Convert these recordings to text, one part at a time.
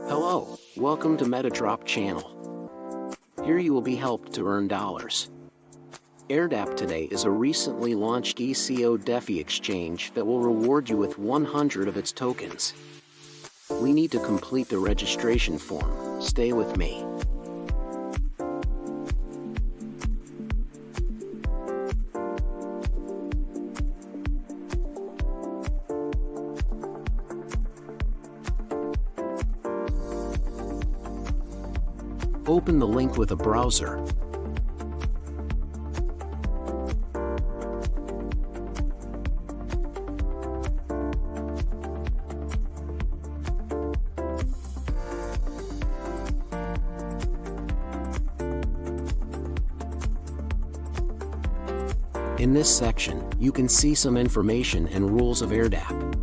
Hello, welcome to MetaDrop channel. Here you will be helped to earn dollars. Airdrop today is a recently launched ECO DEFI exchange that will reward you with 100 of its tokens. We need to complete the registration form. Stay with me. Open the link with a browser. In this section, you can see some information and rules of Airdrop.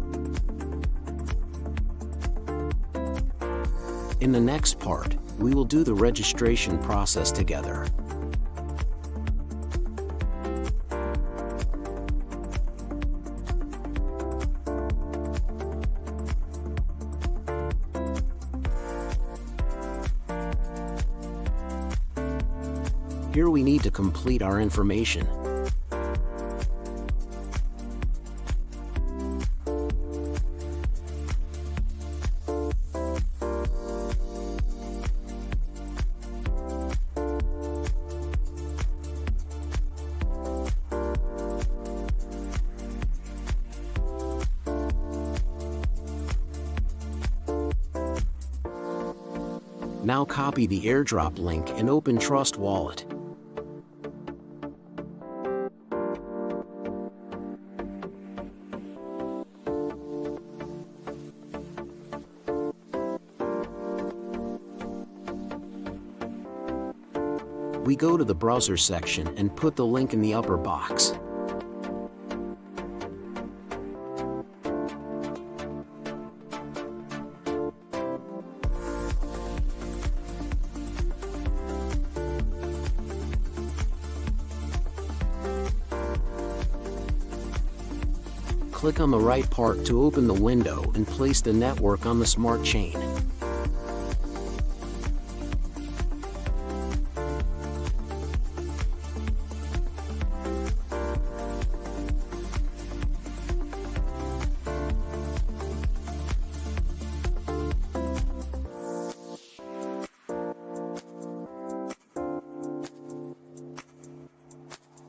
In the next part, we will do the registration process together. Here we need to complete our information. Now copy the airdrop link and open TrustWallet. We go to the browser section and put the link in the upper box. Click on the right part to open the window and place the network on the smart chain.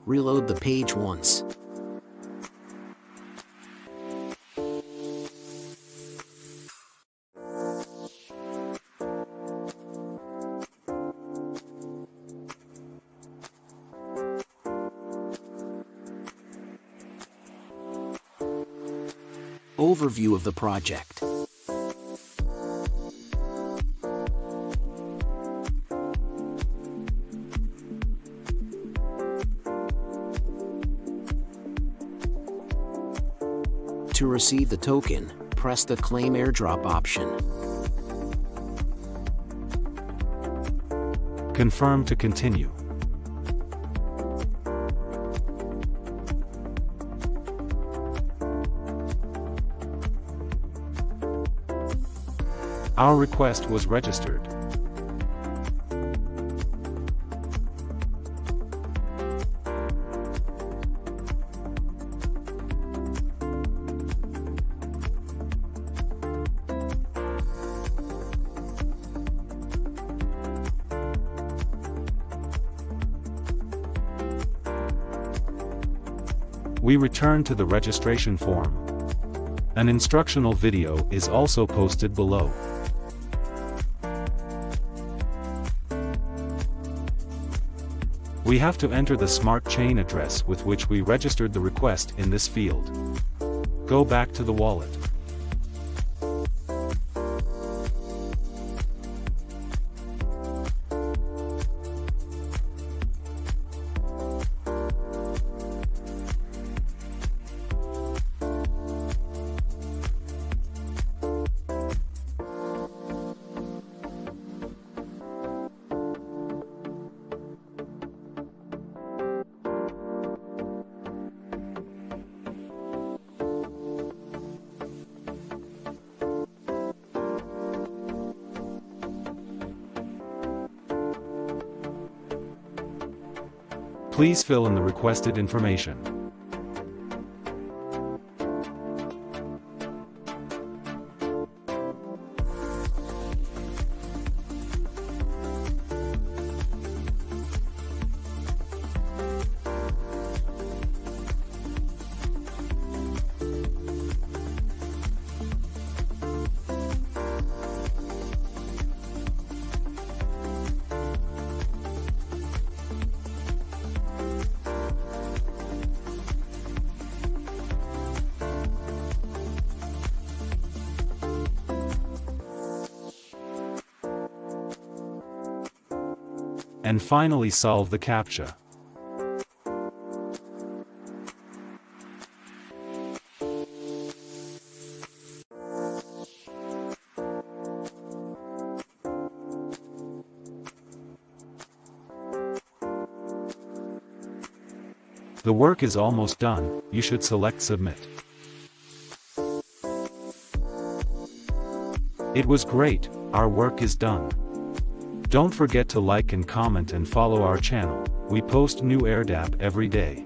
Reload the page once. Overview of the project. To receive the token, press the Claim Airdrop option. Confirm to continue. Our request was registered. We return to the registration form. An instructional video is also posted below. We have to enter the smart chain address with which we registered the request in this field. Go back to the wallet. Please fill in the requested information. And finally solve the CAPTCHA. The work is almost done, you should select Submit. It was great, our work is done. Don't forget to like and comment and follow our channel, we post new airdrop every day.